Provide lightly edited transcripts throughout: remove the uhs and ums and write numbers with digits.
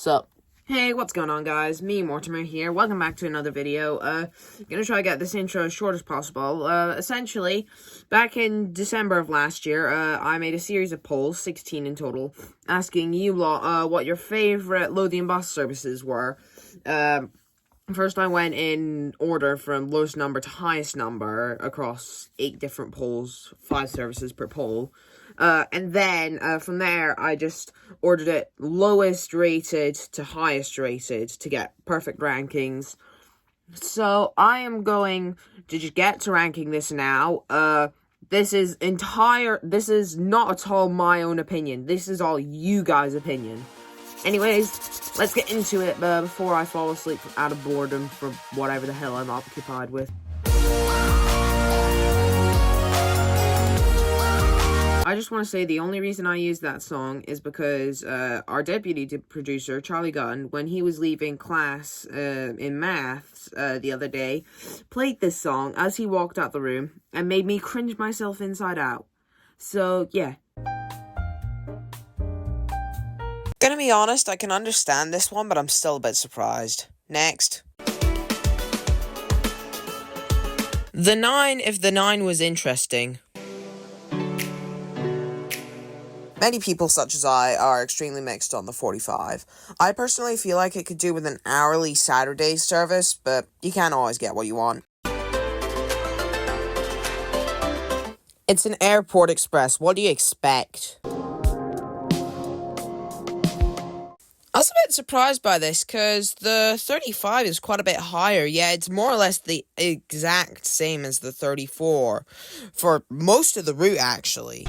So, hey, what's going on, guys? Me, Mortimer here. Welcome back to another video. Gonna try to get this intro as short as possible. Essentially, back in December of last year, I made a series of polls, 16 in total, asking you lot, what your favorite Lothian Bus services were. First, I went in order from lowest number to highest number across 8 different polls, 5 services per poll. And then, from there, I just ordered it lowest rated to highest rated to get perfect rankings. So, I am going to just get to ranking this now. This is not at all my own opinion. This is all you guys' opinion. Anyways, let's get into it before I fall asleep out of boredom from whatever the hell I'm occupied with. I just want to say the only reason I used that song is because our deputy producer, Charlie Gunn, when he was leaving class in maths the other day, played this song as he walked out the room and made me cringe myself inside out. So, yeah. Gonna be honest, I can understand this one, but I'm still a bit surprised. Next. The 9, if the 9 was interesting. Many people, such as I, are extremely mixed on the 45. I personally feel like it could do with an hourly Saturday service, but you can't always get what you want. It's an airport express. What do you expect? I was a bit surprised by this, because the 35 is quite a bit higher. Yeah, it's more or less the exact same as the 34, for most of the route, actually.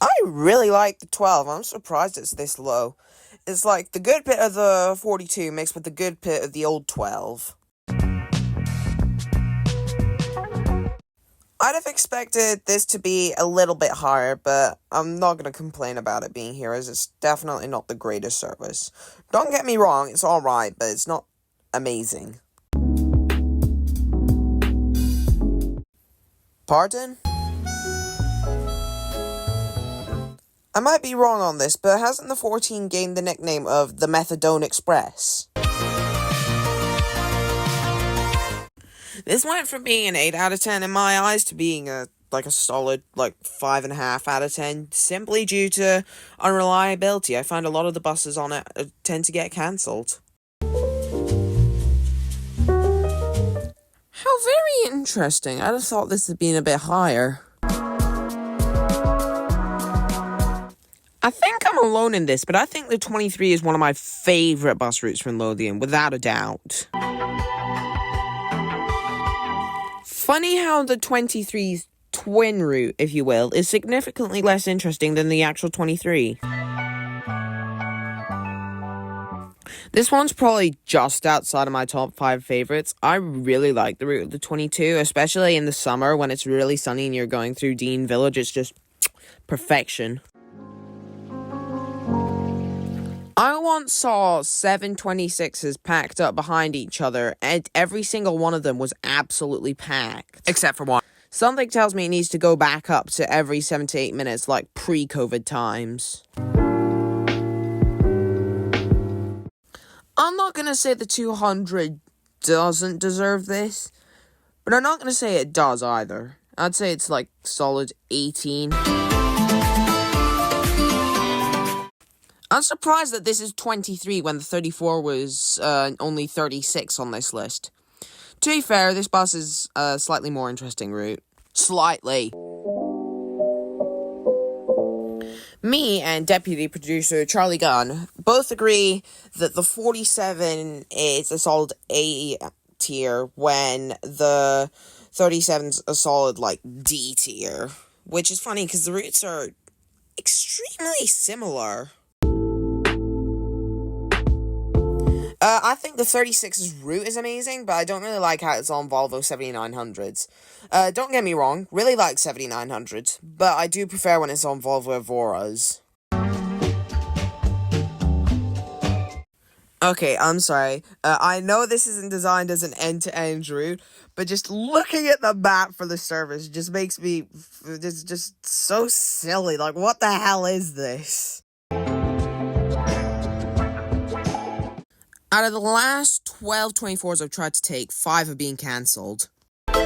I really like the 12. I'm surprised it's this low. It's like the good bit of the 42 mixed with the good bit of the old 12. I'd have expected this to be a little bit higher, but I'm not going to complain about it being here, as it's definitely not the greatest service. Don't get me wrong, it's alright, but it's not amazing. Pardon? I might be wrong on this, but hasn't the 14 gained the nickname of the Methadone Express? This went from being an 8 out of 10 in my eyes to being a solid 5.5 out of 10, simply due to unreliability. I find a lot of the buses on it tend to get cancelled. How very interesting. I'd have thought this had been a bit higher. I think I'm alone in this, but I think the 23 is one of my favourite bus routes from Lothian, without a doubt. Funny how the 23's twin route, if you will, is significantly less interesting than the actual 23. This one's probably just outside of my top 5 favourites. I really like the route of the 22, especially in the summer when it's really sunny and you're going through Dean Village. It's just perfection. I once saw 7 26s packed up behind each other, and every single one of them was absolutely packed. Except for one. Something tells me it needs to go back up to every 7 to 8 minutes like pre-COVID times. I'm not gonna say the 200 doesn't deserve this, but I'm not gonna say it does either. I'd say it's like solid 18. I'm surprised that this is 23 when the 34 was only 36 on this list. To be fair, this bus is a slightly more interesting route. Slightly. Me and deputy producer Charlie Gunn both agree that the 47 is a solid A tier when the 37's a solid D tier. Which is funny because the routes are extremely similar. I think the 36's route is amazing, but I don't really like how it's on Volvo 7900s. Don't get me wrong, really like 7900s, but I do prefer when it's on Volvo Evoras. Okay, I'm sorry. I know this isn't designed as an end-to-end route, but just looking at the map for the service just makes me just so silly. Like, what the hell is this? Out of the last 12 24s I've tried to take, 5 have been cancelled. You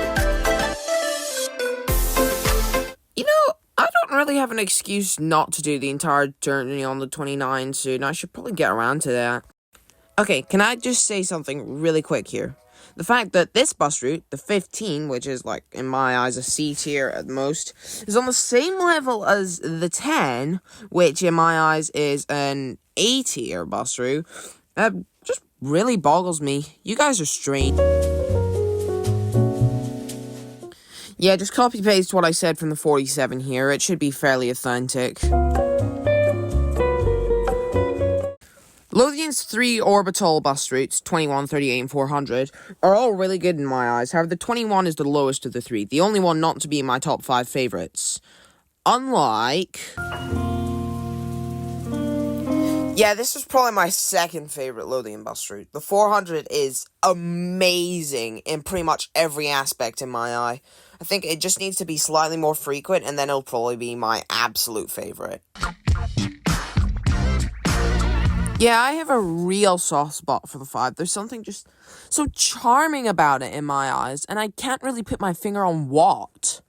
know, I don't really have an excuse not to do the entire journey on the 29 soon. I should probably get around to that. Okay, can I just say something really quick here? The fact that this bus route, the 15, which is, like, in my eyes, a C tier at most, is on the same level as the 10, which in my eyes is an A tier bus route, just really boggles me. You guys are strange. Yeah, just copy-paste what I said from the 47 here. It should be fairly authentic. Lothian's 3 orbital bus routes, 21, 38, and 400, are all really good in my eyes. However, the 21 is the lowest of the 3, the only one not to be in my top 5 favourites. Unlike... Yeah, this is probably my second favourite Lothian bus route. The 400 is amazing in pretty much every aspect in my eye. I think it just needs to be slightly more frequent, and then it'll probably be my absolute favourite. Yeah, I have a real soft spot for the 5. There's something just so charming about it in my eyes, and I can't really put my finger on what.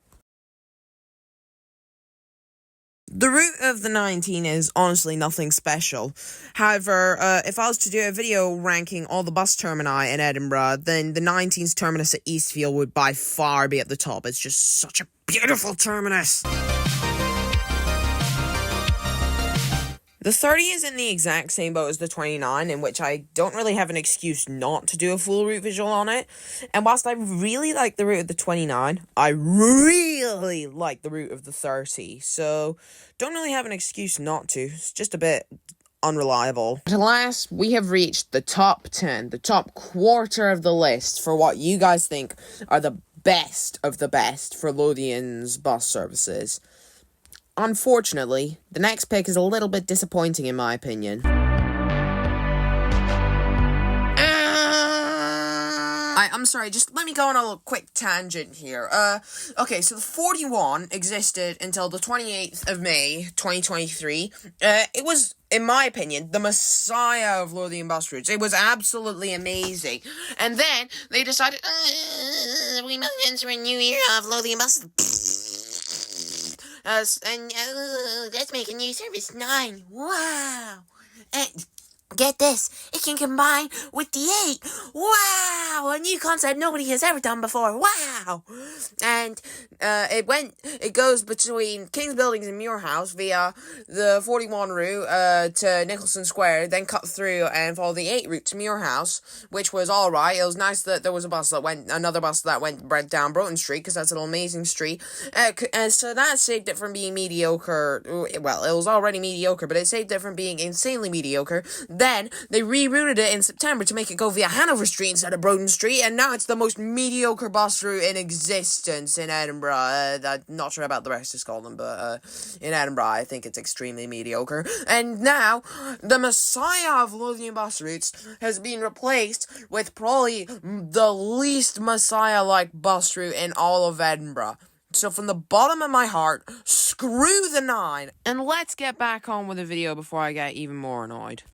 The route of the 19 is honestly nothing special. However, if I was to do a video ranking all the bus termini in Edinburgh, then the 19's terminus at Eastfield would by far be at the top. It's just such a beautiful terminus. The 30 is in the exact same boat as the 29, in which I don't really have an excuse not to do a full route visual on it. And whilst I really like the route of the 29, I really like the route of the 30. So, don't really have an excuse not to. It's just a bit unreliable. At last, we have reached the top 10, the top quarter of the list for what you guys think are the best of the best for Lothian's bus services. Unfortunately, the next pick is a little bit disappointing in my opinion. I'm sorry, just let me go on a little quick tangent here. Okay, so the 41 existed until the 28th of May, 2023. It was, in my opinion, the messiah of Lothian bus routes. It was absolutely amazing. And then, they decided, we must enter a new era of Lothian buses. Let's make a new service 9. Wow. And get this, it can combine with the 8. Wow, a new concept nobody has ever done before. Wow. And it goes between King's Buildings and Muirhouse via the 41 route to Nicholson Square, then cut through and follow the 8 route to Muirhouse, which was alright. It was nice that there was another bus that went down Broughton Street, because that's an amazing street. And so that saved it from being mediocre. Well, it was already mediocre, but it saved it from being insanely mediocre. Then, they rerouted it in September to make it go via Hanover Street instead of Broughton Street, and now it's the most mediocre bus route in existence in Edinburgh. I'm not sure about the rest of Scotland, but in Edinburgh, I think it's extremely mediocre. And now, the messiah of Lothian bus routes has been replaced with probably the least messiah-like bus route in all of Edinburgh. So from the bottom of my heart, screw the 9. And let's get back on with the video before I get even more annoyed.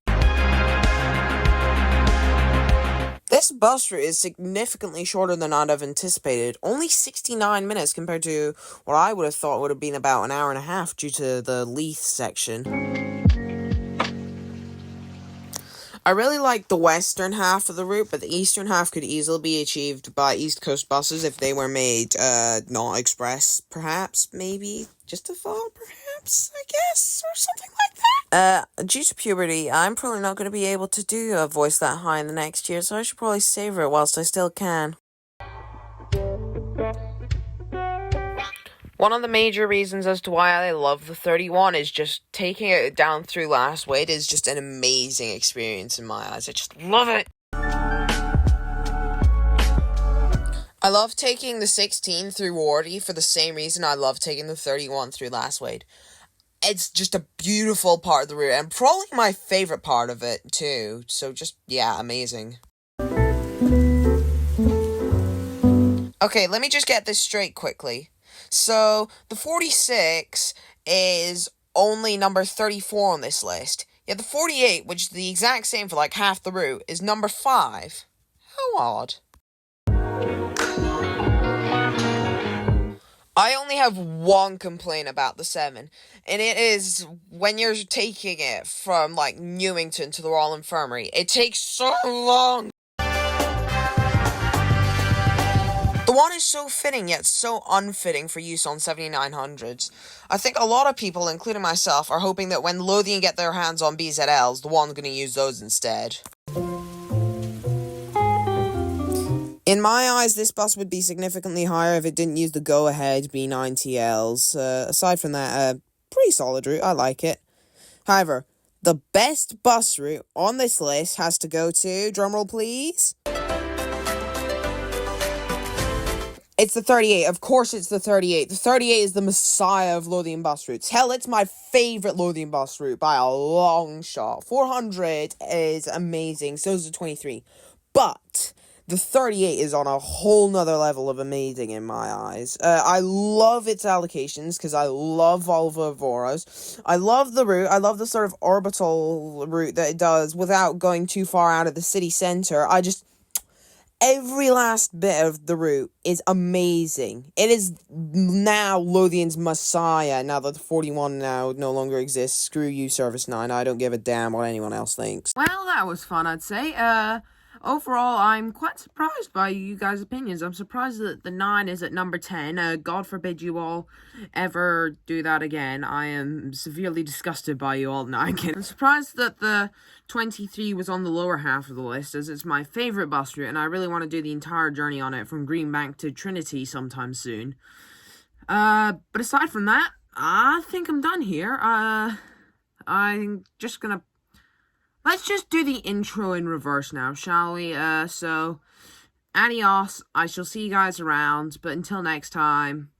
This bus route is significantly shorter than I'd have anticipated. Only 69 minutes compared to what I would have thought would have been about an hour and a half due to the Leith section. I really like the western half of the route, but the eastern half could easily be achieved by East Coast buses if they were made not express, perhaps, maybe, just a thought, perhaps, I guess, or something like that. Due to puberty, I'm probably not going to be able to do a voice that high in the next year, so I should probably savor it whilst I still can. One of the major reasons as to why I love the 31 is just taking it down through Lastwaite is just an amazing experience in my eyes. I just love it. I love taking the 16 through Wardy for the same reason I love taking the 31 through Lastwaite. It's just a beautiful part of the route, and probably my favorite part of it, too. So just, yeah, amazing. Okay, let me just get this straight quickly. So, the 46 is only number 34 on this list. Yet the 48, which is the exact same for like half the route, is number 5. How odd. I only have one complaint about the 7, and it is when you're taking it from, like, Newington to the Royal Infirmary. It takes so long! The 1 is so fitting, yet so unfitting for use on 7900s. I think a lot of people, including myself, are hoping that when Lothian get their hands on BZLs, the 1's gonna use those instead. In my eyes, this bus would be significantly higher if it didn't use the go-ahead B9TLs. Aside from that, pretty solid route, I like it. However, the best bus route on this list has to go to, drumroll please, it's the 38. Of course it's the 38. The 38 is the messiah of Lothian bus routes. Hell, it's my favorite Lothian bus route by a long shot. 400 is amazing, so is the 23. But the 38 is on a whole nother level of amazing in my eyes. I love its allocations, because I love Volvo Voros. I love the route. I love the sort of orbital route that it does without going too far out of the city centre. Every last bit of the route is amazing. It is now Lothian's messiah, now that the 41 now no longer exists. Screw you, Service 9. I don't give a damn what anyone else thinks. Well, that was fun, I'd say. Overall, I'm quite surprised by you guys' opinions. I'm surprised that the 9 is at number 10. God forbid you all ever do that again. I am severely disgusted by you all now. I'm surprised that the 23 was on the lower half of the list, as it's my favourite bus route, and I really want to do the entire journey on it from Greenbank to Trinity sometime soon. But aside from that, I think I'm done here. I'm just gonna... Let's just do the intro in reverse now, shall we? So, adios. I shall see you guys around, but until next time,